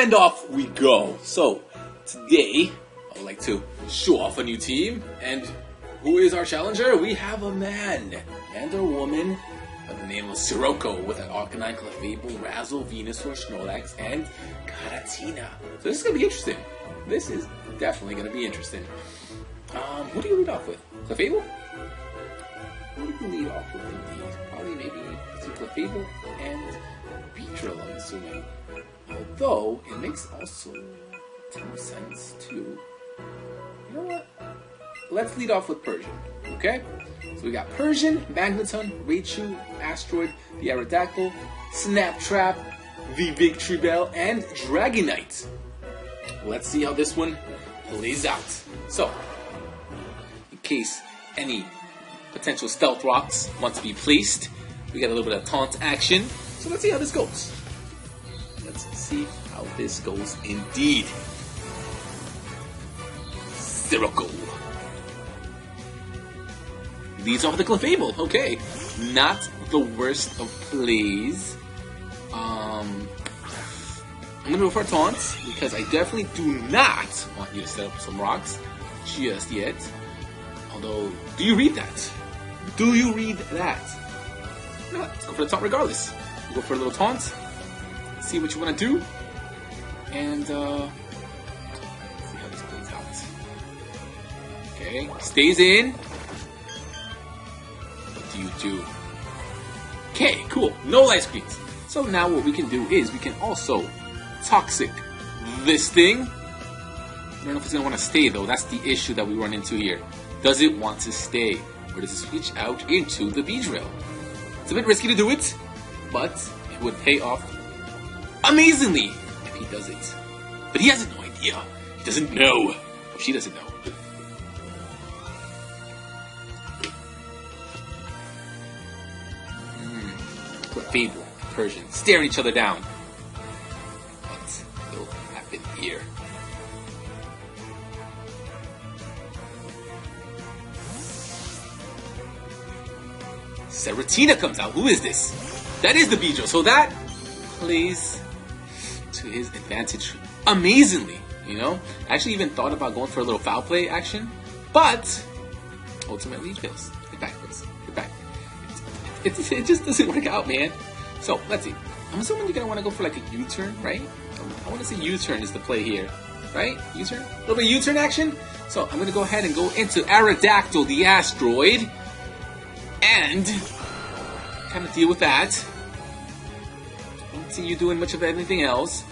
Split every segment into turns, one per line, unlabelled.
And off we go. So, today, I would like to show off a new team. And who is our challenger? We have a man and a woman by the name of Sirocco with an Arcanine, Clefable, Razzle, Venusaur, Snorlax, and Giratina. So this is going to be interesting. This is definitely going to be interesting. Who do you lead off with? Clefable? Who do you lead off with indeed? Probably maybe Clefable and Victreebel, I'm assuming. Although, it makes also a ton of sense too. You know what? Let's lead off with Persian, okay? So we got Persian, Magneton, Raichu, Asteroid, the Aerodactyl, Snaptrap, the Victreebel, and Dragonite. Let's see how this one plays out. So, in case any potential stealth rocks want to be placed, we got a little bit of taunt action. So let's see how this goes. Let's see how this goes indeed. Sirocco leads off the Clefable. Okay, not the worst of plays. I'm gonna go for a taunt because I definitely do not want you to set up some rocks just yet. Although, do you read that? Do you read that? You know what? Let's go for the taunt regardless. We'll go for a little taunt. See what you want to do, and see how this plays out. Okay, stays in. What do you do? Okay, cool. No light screens. So now what we can do is we can also toxic this thing. I don't know if it's gonna want to stay though. That's the issue that we run into here. Does it want to stay, or does it switch out into the Beedrill? It's a bit risky to do it, but it would pay off amazingly if he does it. But he has no idea. He doesn't know. Or she doesn't know. Clefable, Persian, staring each other down. What will happen here? Giratina comes out. Who is this? That is the Beedrill. So that plays to his advantage amazingly, you know? I actually even thought about going for a little foul play action, but ultimately he fails. Get back, Chris. Get back. It just doesn't work out, man. So, let's see. I'm assuming you're going to want to go for like a U-turn, right? I want to say U-turn is the play here, right? U-turn? A little bit of U-turn action? So, I'm going to go ahead and go into Aerodactyl, the Asteroid, and kind of deal with that. I don't see you doing much of anything else.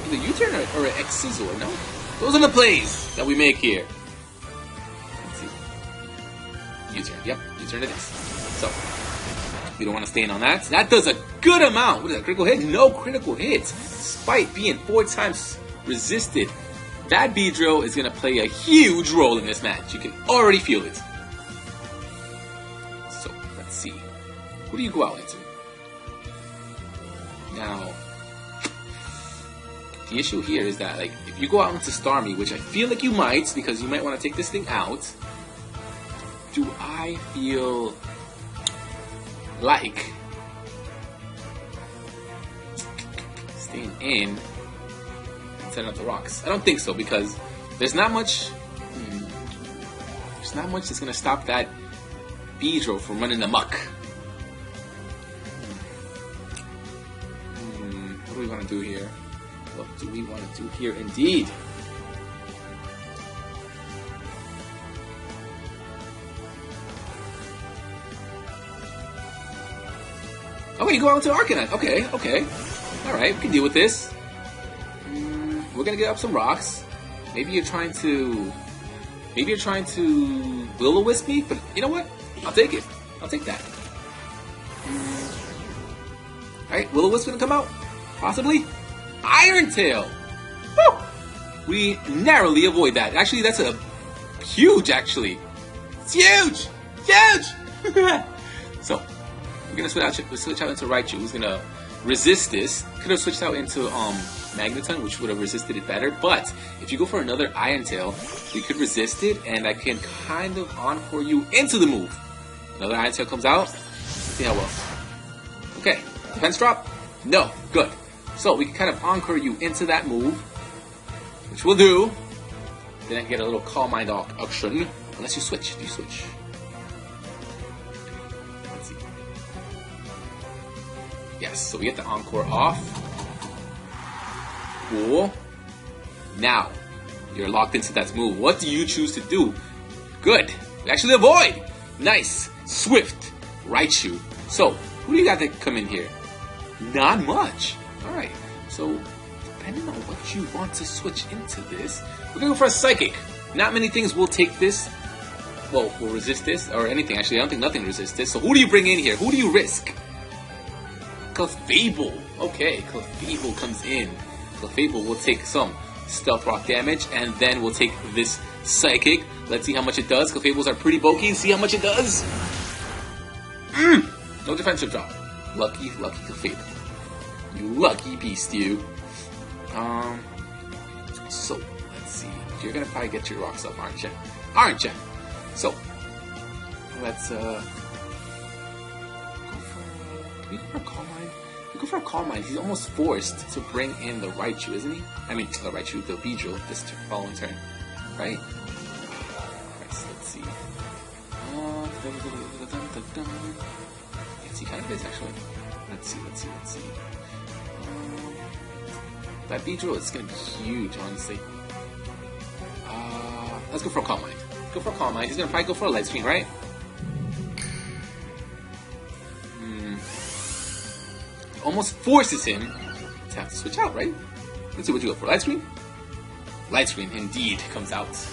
Either U-turn or an X-Scissor, no? Those are the plays that we make here. Let's see. U-turn, yep, U-turn it is. So, we don't want to stand on that. That does a good amount. What is that, critical hit? No critical hits. Despite being 4 times resisted, that Beedrill is going to play a huge role in this match. You can already feel it. So, let's see. Who do you go out into? Now, the issue here is that, like, if you go out into Starmie, which I feel like you might, because you might want to take this thing out, do I feel like staying in and setting up the rocks? I don't think so, because there's not much that's going to stop that Beedrill from running amok. What do we want to do here? What do we want to do here indeed? Oh, you go out into Arcanine. Okay, okay. Alright, we can deal with this. We're gonna get up some rocks. Maybe you're trying to Will-O-Wisp me, but you know what? I'll take it. I'll take that. Alright, Will-O-Wisp gonna come out? Possibly? Iron Tail! Woo! We narrowly avoid that. Actually, that's a huge, actually. It's huge! Huge! So, we're gonna switch out into Raichu, who's gonna resist this. Could have switched out into Magneton, which would have resisted it better. But if you go for another Iron Tail, we could resist it, and I can kind of Encore you into the move. Another Iron Tail comes out. See how well. Okay, defense drop? No, good. So we can kind of Encore you into that move, which we'll do. Then I get a little Calm Mind action. Unless you switch. Do you switch? Let's see. Yes, so we get the Encore off. Cool. Now, you're locked into that move. What do you choose to do? Good. We actually avoid. Nice. Swift. Raichu. So, who do you got to come in here? Not much. Alright. So, depending on what you want to switch into this, we're going to go for a Psychic. Not many things will take this. Well, will resist this. Or anything. Actually, I don't think nothing resists this. So, who do you bring in here? Who do you risk? Clefable. Okay, Clefable comes in. Clefable will take some Stealth Rock damage, and then we'll take this Psychic. Let's see how much it does. Clefables are pretty bulky. See how much it does? No defensive drop. Lucky Clefable. You lucky beast, you. So, let's see. You're gonna probably get your rocks up, aren't you? Aren't you? So, let's, go for a Calm Mind. We go for a Calm Mind. He's almost forced to bring in the Raichu, isn't he? I mean, the Raichu, the Victreebel, this following turn. Right? Let's see. Yes, he kind of is, actually. Let's see. That Victreebel is going to be huge, honestly. Let's go for a Calm Mind. Go for a Calm Mind. He's going to probably go for a Light Screen, right? Almost forces him to have to switch out, right? Let's see what you go for. Light Screen? Light Screen, indeed, comes out. So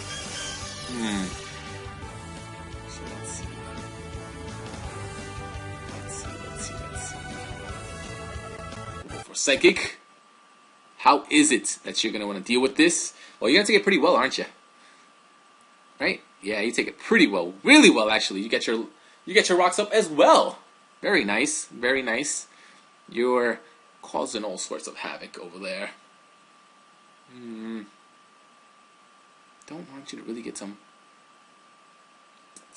let's see. We'll go for Psychic. How is it that you're going to want to deal with this? Well, you're going to take it pretty well, aren't you? Right? Yeah, you take it pretty well. Really well, actually. You get your rocks up as well. Very nice. Very nice. You're causing all sorts of havoc over there. Don't want you to really get to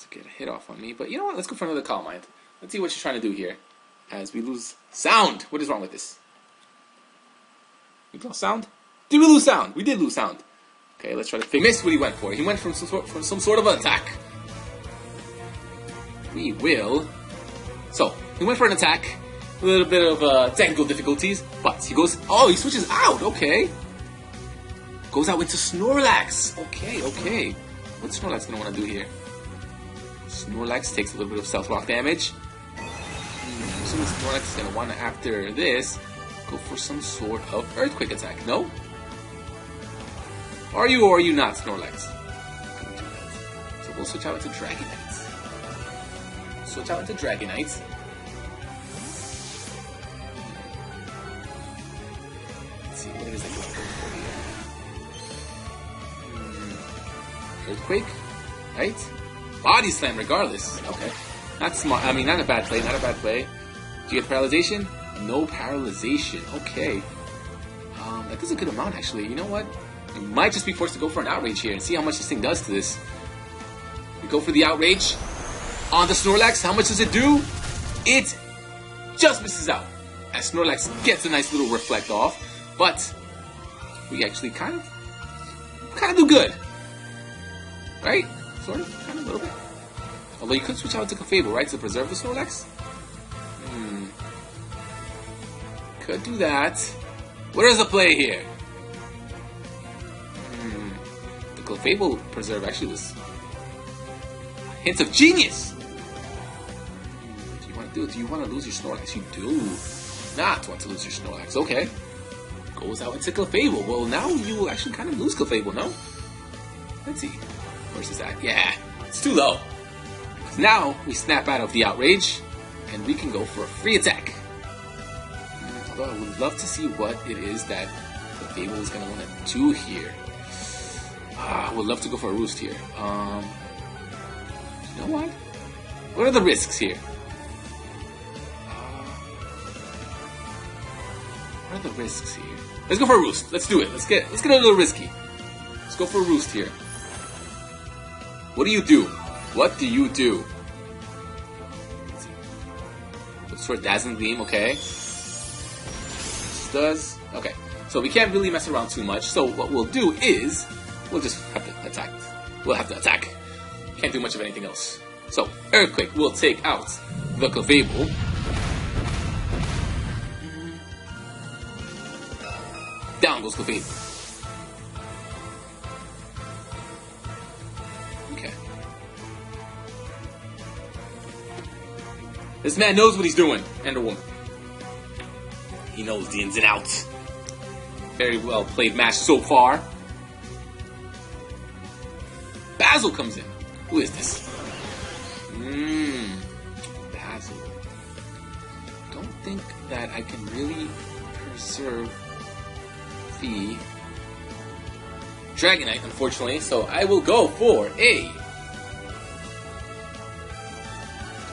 get a hit off on me, but you know what? Let's go for another Calm Mind. Let's see what you're trying to do here. As we lose sound. What is wrong with this? We lost sound? Did we lose sound? We did lose sound. Okay, let's try to figure. Missed what he went for. He went from some sort of an attack. We will. So he went for an attack. A little bit of technical difficulties, but he goes. Oh, he switches out. Okay. Goes out into Snorlax. Okay. What's Snorlax gonna want to do here? Snorlax takes a little bit of Stealth Rock damage. I'm assuming Snorlax is gonna want to, after this, go for some sort of Earthquake attack. No? Are you or are you not, Snorlax? So we'll switch out into Dragonite. What is it going for here? Earthquake, right? Body Slam regardless. Okay. Not smart. I mean, not a bad play. Do you get Paralyzation? No Paralyzation. Okay. That does a good amount, actually. You know what? I might just be forced to go for an Outrage here and see how much this thing does to this. We go for the Outrage on the Snorlax. How much does it do? It just misses out. As Snorlax gets a nice little Reflect off. But we actually kind of do good, right? Sort of, kind of, a little bit. Although you could switch out to Clefable, right, to preserve the Snorlax. Could do that. What is the play here? The Clefable preserve actually was a hint of genius. What do you want to do? Do you want to lose your Snorlax? You do not want to lose your Snorlax. Okay. Goes out into Clefable. Well, now you will actually kind of lose Clefable, no? Let's see. Where's this at? Yeah, it's too low. Now we snap out of the Outrage, and we can go for a free attack. Although I would love to see what it is that Clefable is going to want to do here. I would love to go for a Roost here. You know what? What are the risks here? What are the risks here? Let's go for a Roost. Let's do it. Let's get a little risky. Let's go for a Roost here. What do you do? What do you do? Let's see. Let's for Dazzling Gleam, okay. does. Okay, so we can't really mess around too much. So what we'll do is we'll just have to attack. We'll have to attack. Can't do much of anything else. So Earthquake will take out the Victreebel. Down goes Victreebel. Okay. This man knows what he's doing, and a woman. He knows the ins and outs. Very well played match so far. Basil comes in. Who is this? Basil. Don't think that I can really preserve the Dragonite, unfortunately, so I will go for a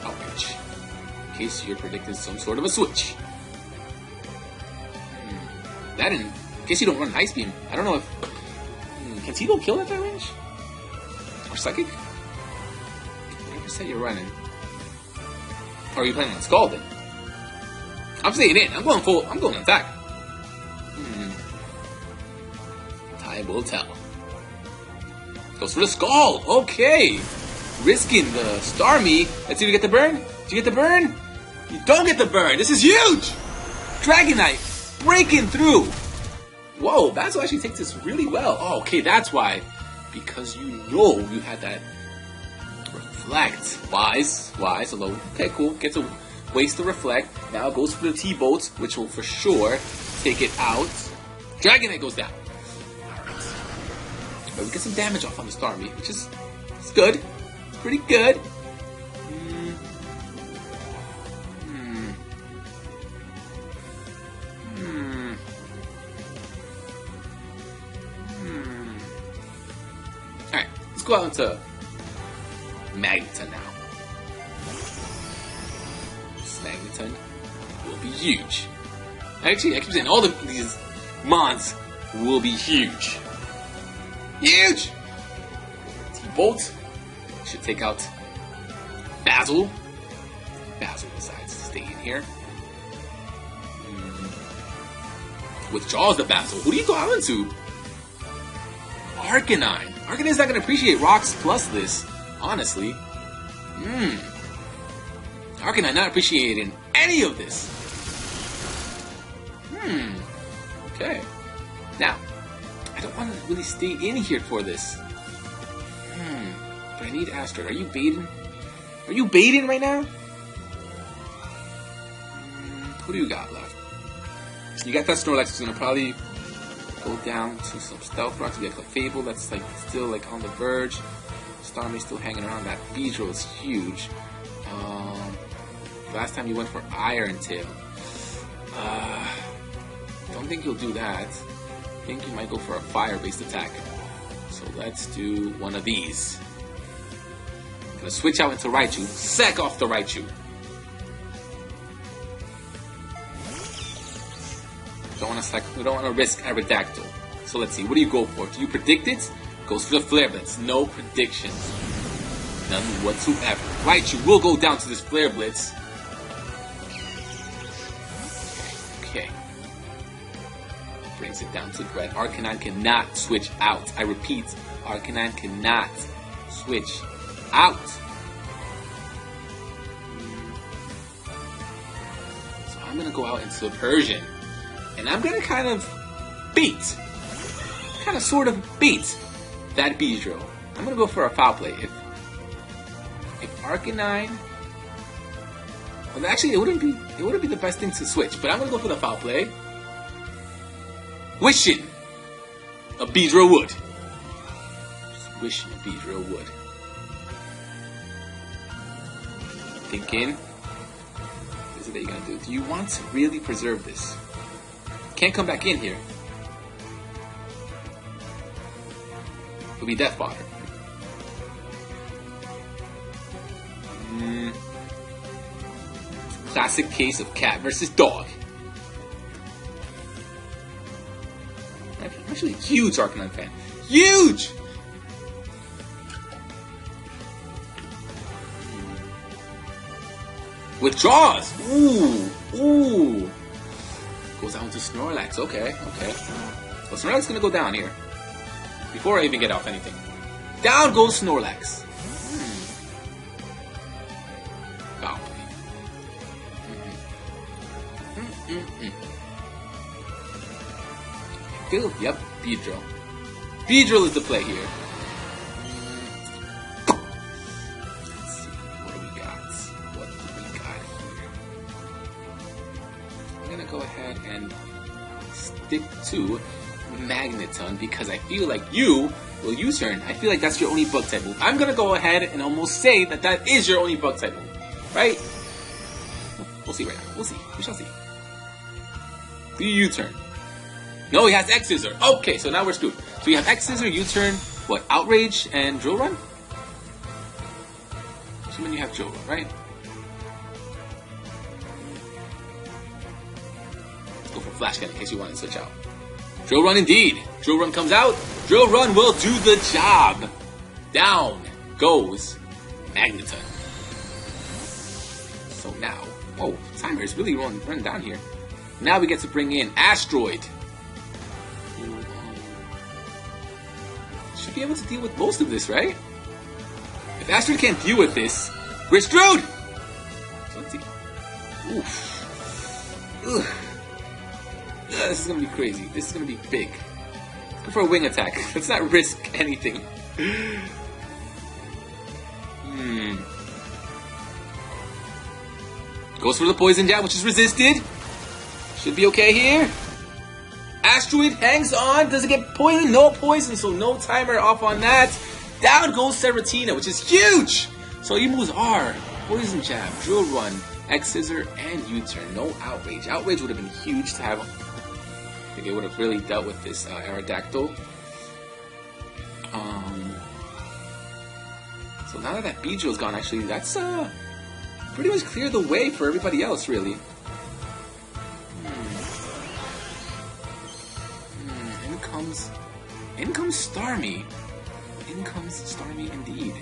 Outrage. In case you're predicting some sort of a switch. That in case you don't run Ice Beam. I don't know if can Tito kill at that range? Or Psychic? Whatever set you're running. Or are you planning on Scalding? I'm staying in. I'm going full. I'm going attack. Time will tell. Goes for the Scald. Okay. Risking the Starmie. Let's see if you get the burn. Did you get the burn? You don't get the burn. This is huge. Dragonite breaking through. Whoa, Basil actually takes this really well. Oh, okay, that's why. Because you know you had that Reflect. Wise, although, okay, cool. Gets a waste to Reflect. Now goes for the T-Bolt, which will for sure take it out. Dragonite goes down. Alright. But we get some damage off on the Starmie, which is it's good. It's pretty good. Alright, let's go out into Magneton now. This Magneton will be huge. Actually, I keep saying all these mons will be huge. Huge! T-Bolt should take out Basil. Basil decides to stay in here. Withdraws the Basil. Who do you go out into? Arcanine. Arcanine's not going to appreciate rocks plus this, honestly. Arcanine not appreciating any of this. Okay. Now, I don't want to really stay in here for this. But I need Astrid. Are you baiting? Are you baiting right now? Who do you got left? You got that Snorlax who's gonna probably go down to some Stealth Rocks. We got Victreebel that's like still like on the verge. Starmie's still hanging around. That Beedrill is huge. Last time you went for Iron Tail. Don't think you'll do that. I think you might go for a fire-based attack. So let's do one of these. Gonna switch out into Raichu. Sack off the Raichu. We don't want to risk Aerodactyl. So let's see. What do you go for? Do you predict it? Goes for the Flare Blitz. No predictions. None whatsoever. Raichu will go down to this Flare Blitz. Okay. Brings it down to red. Arcanine cannot switch out. I repeat, Arcanine cannot switch out. So I'm going to go out into Persian. And I'm going to kind of sort of bait that Beedrill. I'm going to go for a Foul Play. If Arcanine... Well, actually, it wouldn't be the best thing to switch, but I'm going to go for the Foul Play. Wishing a Beedrill would. Just wishing a Beedrill would. Thinking, what is it that you're going to do? Do you want to really preserve this? Can't come back in here. It'll be Death Fodder. Classic case of cat versus dog. I'm actually a huge Arcanine fan. Huge! Withdraws! Ooh! Goes down to Snorlax. Okay, okay. Well, Snorlax is gonna go down here. Before I even get off anything. Down goes Snorlax. Wow. Yep, Beedrill. Beedrill is the play here. Let's see, what do we got? What do we got here? I'm gonna go ahead and stick to Magneton because I feel like you will U-turn. I feel like that's your only bug type move. I'm gonna go ahead and almost say that that is your only bug type move, right? We'll see right now. We'll see. We shall see. Do you U-turn? No, he has X-Scissor. Okay, so now we're screwed. So you have X-Scissor, U-turn, what, Outrage, and Drill Run? Assuming you have Drill Run, right? Let's go for Flash Gun in case you want to switch out. Drill Run indeed. Drill Run comes out. Drill Run will do the job. Down goes Magneton. So now, whoa, timer is really running down here. Now we get to bring in Asteroid. Should be able to deal with most of this, right? If Asteroid can't deal with this, we're screwed! So let's see. Oof. Ugh. This is gonna be crazy. This is gonna be big. Let's go for a wing attack. Let's not risk anything. Goes for the poison jab, which is resisted. Should be okay here. Asteroid hangs on. Does it get poison? No poison, so no timer off on that. Down goes Seratina, which is huge. So your moves are poison jab, drill run, X scissor, and U-turn. No outrage. Outrage would have been huge to have. I think it would have really dealt with this Aerodactyl. So now that Beedrill's gone, actually, that's pretty much cleared the way for everybody else, really. In comes Starmie. In comes Starmie indeed.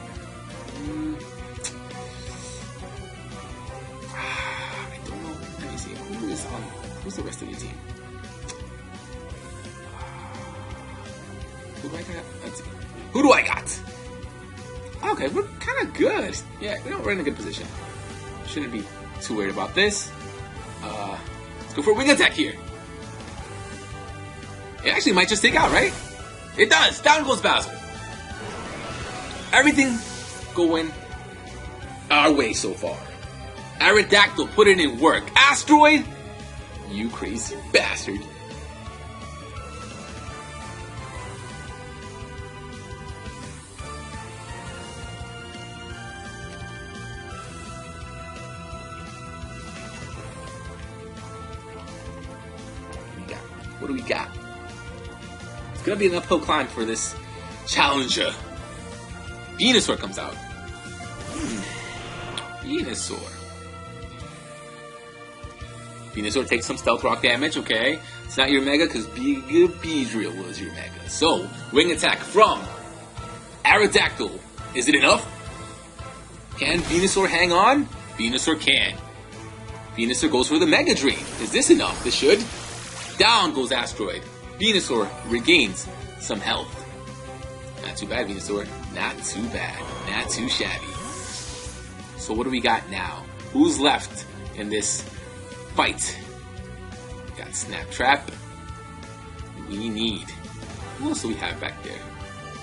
I don't know. Let me see. Who's the rest of your team? Who do I got? Let's see. Who do I got? Okay, we're kind of good. Yeah, we're in a good position. Shouldn't be too worried about this. Let's go for a wing attack here. It actually might just take out, right? It does! Down goes Basil. Everything going our way so far. Aerodactyl putting in work. Asteroid! You crazy bastard. What do we got? It's gonna be an uphill climb for this challenger. Venusaur comes out. Venusaur. Venusaur takes some Stealth Rock damage, okay? It's not your Mega because Beedrill was your Mega. So, wing attack from Aerodactyl. Is it enough? Can Venusaur hang on? Venusaur can. Venusaur goes for the Mega Drain. Is this enough? This should. Down goes Asteroid. Venusaur regains some health. Not too bad, Venusaur. Not too bad. Not too shabby. So what do we got now? Who's left in this fight? We got Snap Trap. We need... Who else do we have back there?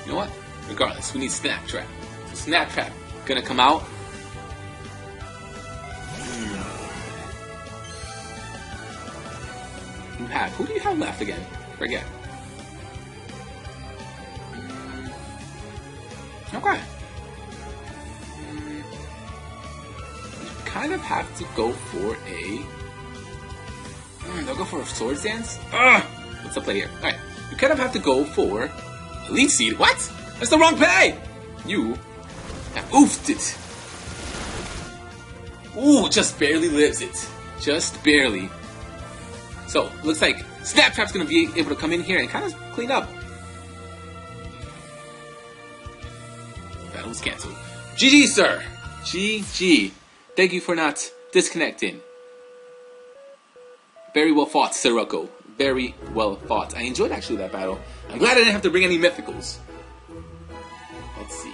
You know what? Regardless, we need Snap Trap. So Snap Trap gonna come out. Who do you have left again? Forget. Okay. You kind of have to go for a... they'll go for a Swords Dance? What's the play here? Alright. You kind of have to go for... Elite Seed? What? That's the wrong play! You have oofed it. Ooh, just barely lives it. Just barely. So, looks like Snap Trap's going to be able to come in here and kind of clean up. Battle was cancelled. GG, sir! GG. Thank you for not disconnecting. Very well fought, Sirocco. Very well fought. I enjoyed actually that battle. I'm glad I didn't have to bring any mythicals. Let's see.